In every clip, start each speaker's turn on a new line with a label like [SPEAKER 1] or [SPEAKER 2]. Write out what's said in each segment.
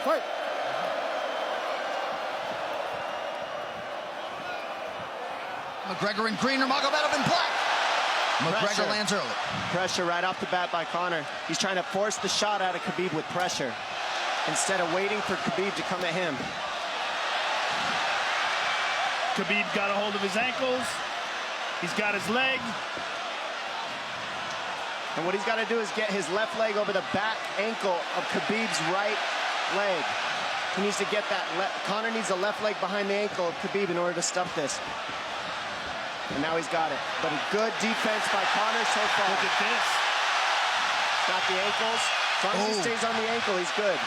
[SPEAKER 1] Fight.
[SPEAKER 2] McGregor in green, Nurmagomedov in black. McGregor lands early.
[SPEAKER 3] Pressure right off the bat by Conor. He's trying to force the shot out of Khabib with pressure instead of waiting for Khabib to come at him.
[SPEAKER 4] Khabib got a hold of his ankles. He's got his leg.
[SPEAKER 3] And what he's got to do is get his left leg over the back ankle of Khabib's right leg. He needs to get that. Conor needs the left leg behind the ankle of Khabib in order to stuff this. And now he's got it. But a good defense by Conor so far.
[SPEAKER 4] Look at this.
[SPEAKER 3] Got the ankles. As long as he stays on the ankle, he's good.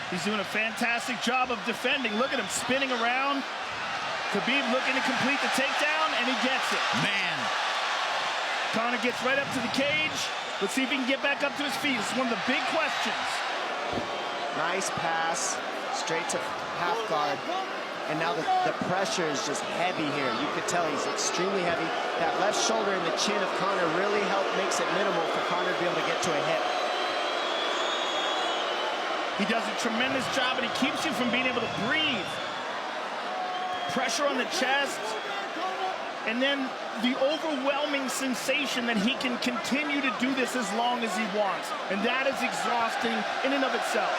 [SPEAKER 4] He's doing a fantastic job of defending. Look at him spinning around. Khabib looking to complete the takedown, and he gets it.
[SPEAKER 2] Man.
[SPEAKER 4] Conor gets right up to the cage. Let's see if he can get back up to his feet. It's one of the big questions.
[SPEAKER 3] Nice pass. Straight to half guard. And now the pressure is just heavy here. You could tell he's extremely heavy. That left shoulder and the chin of Conor really makes it minimal for Conor to be able to get to a hit.
[SPEAKER 4] He does a tremendous job, and he keeps you from being able to breathe. Pressure on the chest, and then the overwhelming sensation that he can continue to do this as long as he wants. And that is exhausting in and of itself.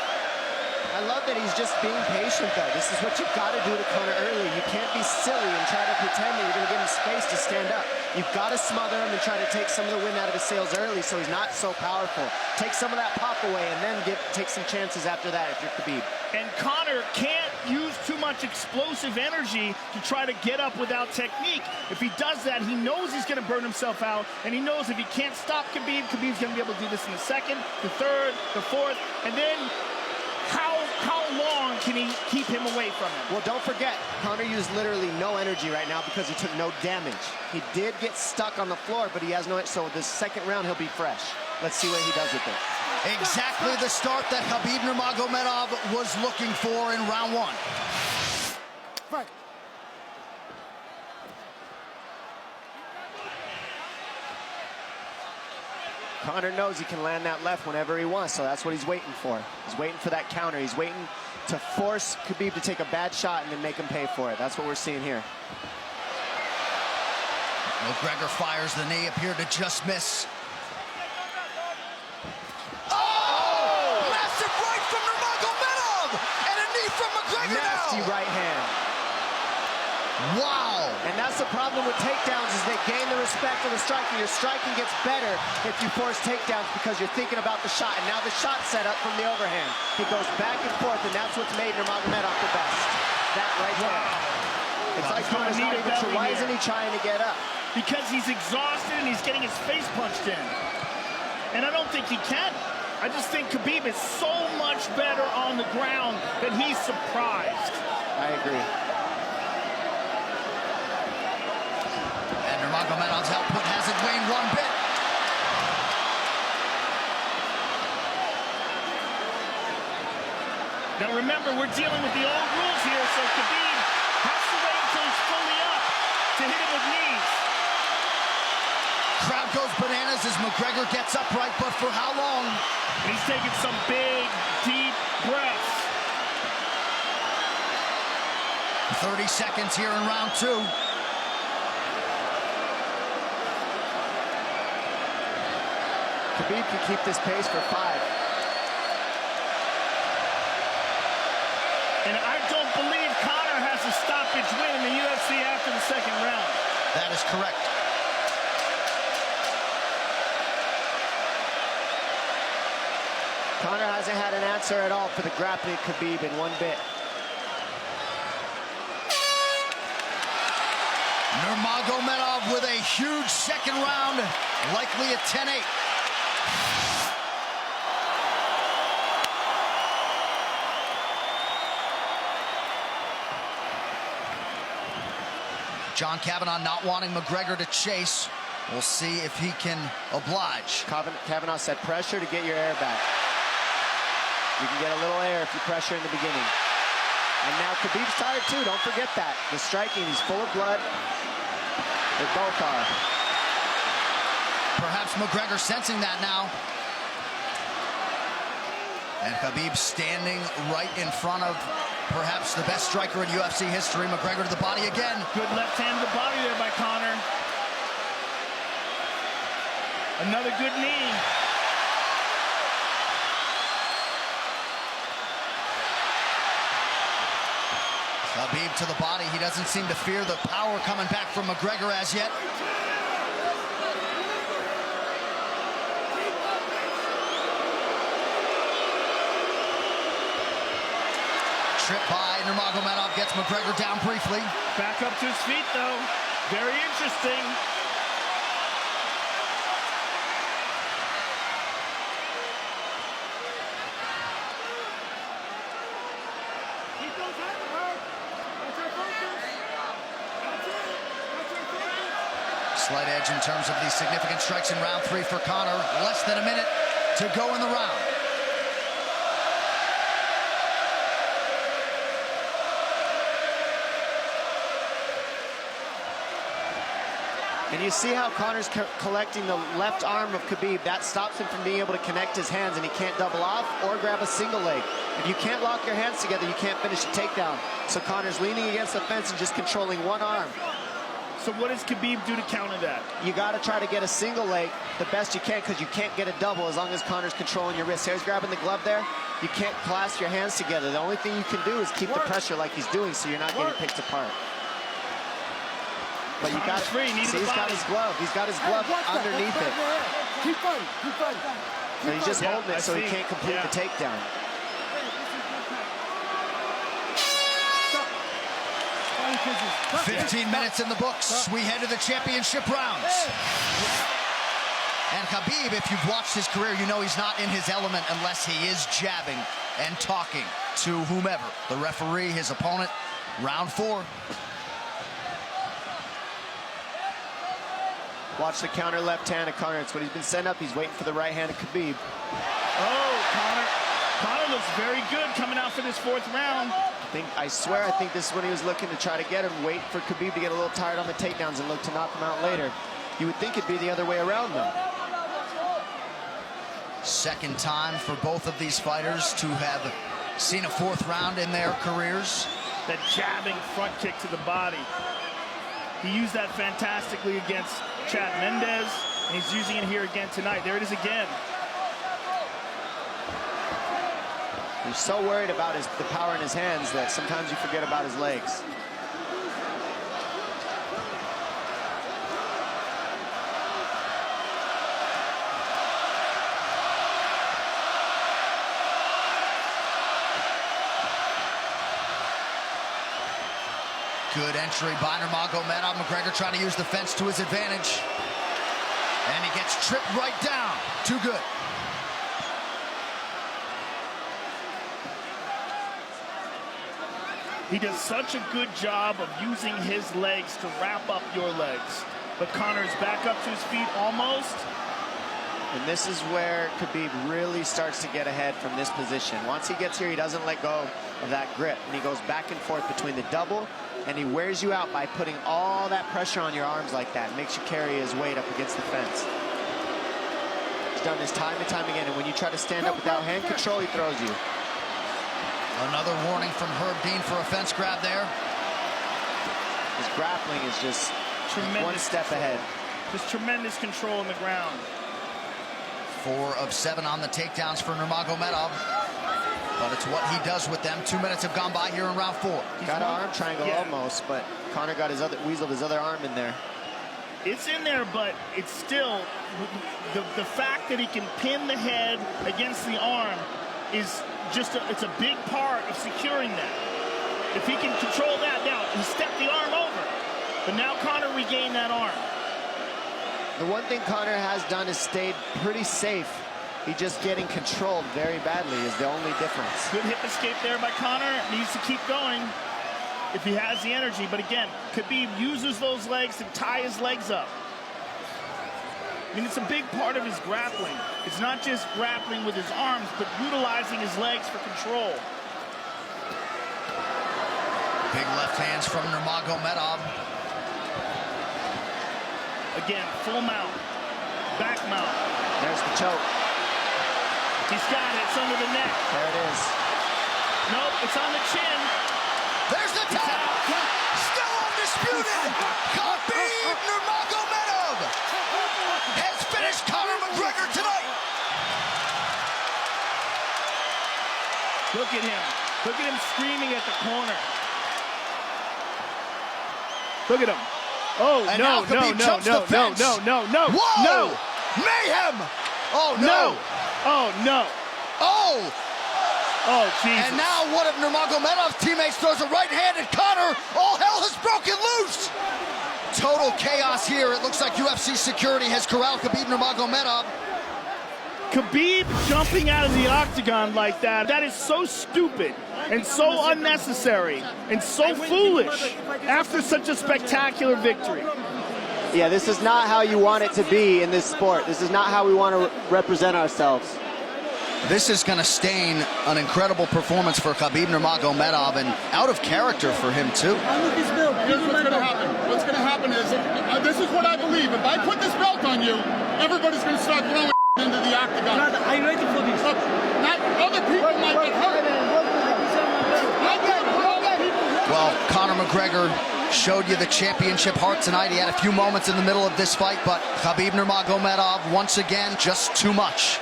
[SPEAKER 3] I love that he's just being patient, though. This is what you've got to do to Conor early. You can't be silly and try to pretend that you're going to give him space to stand up. You've got to smother him and try to take some of the wind out of his sails early so he's not so powerful. Take some of that pop away and then take some chances after that if you're Khabib. And
[SPEAKER 4] Conor can't use too much explosive energy to try to get up without technique. If he does that, he knows he's going to burn himself out, and he knows if he can't stop Khabib, Khabib's going to be able to do this in the second, the third, the fourth, and then how long can he keep him away from him?
[SPEAKER 3] Well, don't forget, Conor used literally no energy right now because he took no damage. He did get stuck on the floor, but he has no, so this second round he'll be fresh. Let's see what he does with it.
[SPEAKER 2] Exactly the start that Khabib Nurmagomedov was looking for in round one.
[SPEAKER 1] Fight.
[SPEAKER 3] Conor knows he can land that left whenever he wants, so that's what he's waiting for. He's waiting for that counter. He's waiting to force Khabib to take a bad shot and then make him pay for it. That's what we're seeing here.
[SPEAKER 2] McGregor fires the knee, appeared to just miss. Massive right from Nurmagomedov! And a knee from McGregor
[SPEAKER 3] Nasty
[SPEAKER 2] now!
[SPEAKER 3] right hand.
[SPEAKER 2] Wow!
[SPEAKER 3] And that's the problem with takedowns is they gain the respect of the striking. Your striking gets better if you force takedowns because you're thinking about the shot. And now the shot set up from the overhand. He goes back and forth, and that's what's made Nurmagomedov the best. That right there. It's like Conor's not even sure. Why isn't he trying to get up?
[SPEAKER 4] Because he's exhausted and he's getting his face punched in. And I don't think he can. I just think Khabib is so much better on the ground that he's surprised.
[SPEAKER 3] I agree.
[SPEAKER 2] And Nurmagomedov's output hasn't waned one bit.
[SPEAKER 4] Now remember, we're dealing with the old rules here, so Khabib has to wait until he's fully up to hit him with knees.
[SPEAKER 2] Crowd goes bananas as McGregor gets upright, but for how long?
[SPEAKER 4] And he's taking some big, deep breaths.
[SPEAKER 2] 30 seconds here in round two.
[SPEAKER 3] Khabib can keep this pace for 5.
[SPEAKER 4] And I don't believe Conor has a stoppage win in the UFC after the second round.
[SPEAKER 2] That is correct.
[SPEAKER 3] Conor hasn't had an answer at all for the grappling Khabib in one bit.
[SPEAKER 2] Nurmagomedov with a huge second round, likely a 10-8. John Kavanagh not wanting McGregor to chase. We'll see if he can oblige.
[SPEAKER 3] Kavanagh said pressure to get your air back. You can get a little air if you pressure in the beginning. And now Khabib's tired too, don't forget that. The striking, he's full of blood. They both are.
[SPEAKER 2] Perhaps McGregor sensing that now. And Khabib standing right in front of perhaps the best striker in UFC history. McGregor to the body again.
[SPEAKER 4] Good left hand to the body there by Conor. Another good knee.
[SPEAKER 2] Khabib to the body. He doesn't seem to fear the power coming back from McGregor as yet. Trip by Nurmagomedov gets McGregor down briefly.
[SPEAKER 4] Back up to his feet, though. Very interesting.
[SPEAKER 1] Keep those hands hard. That's your focus. That's it. That's your focus.
[SPEAKER 2] Slight edge in terms of the significant strikes in round 3 for Conor. Less than a minute to go in the round.
[SPEAKER 3] And you see how Conor's collecting the left arm of Khabib. That stops him from being able to connect his hands, and he can't double off or grab a single leg. If you can't lock your hands together, you can't finish a takedown. So Conor's leaning against the fence and just controlling one arm.
[SPEAKER 4] So what does Khabib do to counter that?
[SPEAKER 3] You got to try to get a single leg the best you can, because you can't get a double as long as Conor's controlling your wrist. Here's grabbing the glove there. You can't clasp your hands together. The only thing you can do is keep the pressure like he's doing, so you're not getting picked apart. But you got
[SPEAKER 4] free.
[SPEAKER 3] See, he's got his glove. He's got his glove underneath it.
[SPEAKER 1] Keep fighting. Keep fighting.
[SPEAKER 3] So he's just holding it so he can't complete the takedown.
[SPEAKER 1] Stop.
[SPEAKER 2] 15 minutes in the books. We head to the championship rounds. And Khabib, if you've watched his career, you know he's not in his element unless he is jabbing and talking to whomever. The referee, his opponent. Round 4.
[SPEAKER 3] Watch the counter left hand of Conor. It's what he's been setting up. He's waiting for the right hand of Khabib.
[SPEAKER 4] Oh, Conor looks very good coming out for this 4th round.
[SPEAKER 3] I swear, I think this is when he was looking to try to get him, wait for Khabib to get a little tired on the takedowns and look to knock him out later. You would think it'd be the other way around, though.
[SPEAKER 2] Second time for both of these fighters to have seen a 4th round in their careers.
[SPEAKER 4] That jabbing front kick to the body. He used that fantastically against Chad Mendes, and he's using it here again tonight. There it is again.
[SPEAKER 3] He's so worried about the power in his hands that sometimes you forget about his legs.
[SPEAKER 2] Good entry by Nurmagomedov. McGregor trying to use the fence to his advantage. And he gets tripped right down. Too good.
[SPEAKER 4] He does such a good job of using his legs to wrap up your legs. But Conor's back up to his feet almost.
[SPEAKER 3] And this is where Khabib really starts to get ahead from this position. Once he gets here, he doesn't let go of that grip. And he goes back and forth between the double, and he wears you out by putting all that pressure on your arms like that. It makes you carry his weight up against the fence. He's done this time and time again, and when you try to stand up without hand control, he throws you.
[SPEAKER 2] Another warning from Herb Dean for a fence grab there.
[SPEAKER 3] His grappling is just
[SPEAKER 4] tremendous,
[SPEAKER 3] one step ahead.
[SPEAKER 4] Just tremendous control on the ground.
[SPEAKER 2] 4 of 7 on the takedowns for Nurmagomedov. But it's what he does with them. 2 minutes have gone by here in round 4.
[SPEAKER 3] Got an arm triangle almost, but Conor got weaseled his other arm in there.
[SPEAKER 4] It's in there, but it's still the fact that he can pin the head against the arm is just it's a big part of securing that. If he can control that, now he stepped the arm over, but now Conor regained that arm.
[SPEAKER 3] The one thing Conor has done is stayed pretty safe. He just getting controlled very badly is the only difference.
[SPEAKER 4] Good hip escape there by Conor. Needs to keep going if he has the energy. But again, Khabib uses those legs to tie his legs up. I mean, it's a big part of his grappling. It's not just grappling with his arms, but utilizing his legs for control.
[SPEAKER 2] Big left hands from Nurmagomedov.
[SPEAKER 4] Again, full mount, back mount.
[SPEAKER 3] There's the choke.
[SPEAKER 4] He's got it. It's under the neck.
[SPEAKER 3] There it is.
[SPEAKER 4] Nope, it's on the chin.
[SPEAKER 2] There's the tap. Still undisputed. Khabib Nurmagomedov has finished Conor McGregor tonight.
[SPEAKER 4] Look at him. Look at him screaming at the corner. Look at him. Oh,
[SPEAKER 2] And
[SPEAKER 4] no,
[SPEAKER 2] now Khabib
[SPEAKER 4] no,
[SPEAKER 2] jumps
[SPEAKER 4] no,
[SPEAKER 2] the fence.
[SPEAKER 4] no, no, no, no,
[SPEAKER 2] Whoa!
[SPEAKER 4] no,
[SPEAKER 2] Mayhem! Oh, no.
[SPEAKER 4] no. Oh, no.
[SPEAKER 2] Oh!
[SPEAKER 4] Oh, Jesus.
[SPEAKER 2] And now one of Nurmagomedov's teammates throws a right hand at Conor. All hell has broken loose. Total chaos here. It looks like UFC security has corralled Khabib Nurmagomedov.
[SPEAKER 4] Khabib jumping out of the octagon like that is so stupid and so unnecessary and so foolish after such a spectacular victory.
[SPEAKER 3] Yeah, this is not how you want it to be in this sport. This is not how we want to represent ourselves.
[SPEAKER 2] This is going to stain an incredible performance for Khabib Nurmagomedov and out of character for him, too.
[SPEAKER 1] Here's what's going to happen. What's going to happen is, this is what I believe. If I put this belt on you, everybody's going to start throwing into the octagon.
[SPEAKER 5] Are you ready for this?
[SPEAKER 1] Look, not other people might get hurt.
[SPEAKER 2] Well, Conor McGregor showed you the championship heart tonight. He had a few moments in the middle of this fight, but Khabib Nurmagomedov, once again, just too much.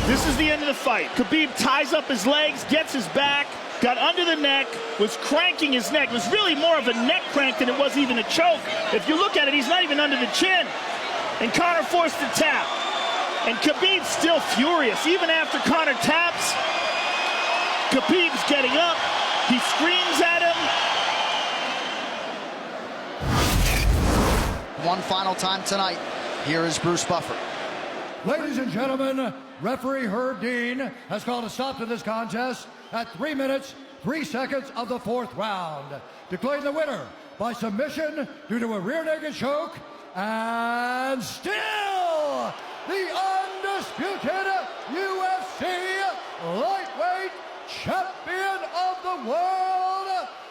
[SPEAKER 4] This is the end of the fight. Khabib ties up his legs, gets his back, got under the neck, was cranking his neck. It was really more of a neck crank than it was even a choke. If you look at it, he's not even under the chin. And Conor forced the tap. And Khabib's still furious. Even after Conor taps, Khabib's getting up. He screams at him.
[SPEAKER 2] One final time tonight. Here is Bruce Buffer.
[SPEAKER 6] Ladies and gentlemen, referee Herb Dean has called a stop to this contest at 3 minutes, 3 seconds of the 4th round, declaring the winner by submission due to a rear naked choke, and still the undisputed UFC lightweight champion of the world,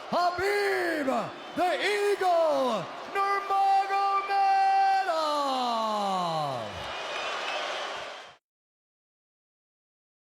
[SPEAKER 6] Khabib, the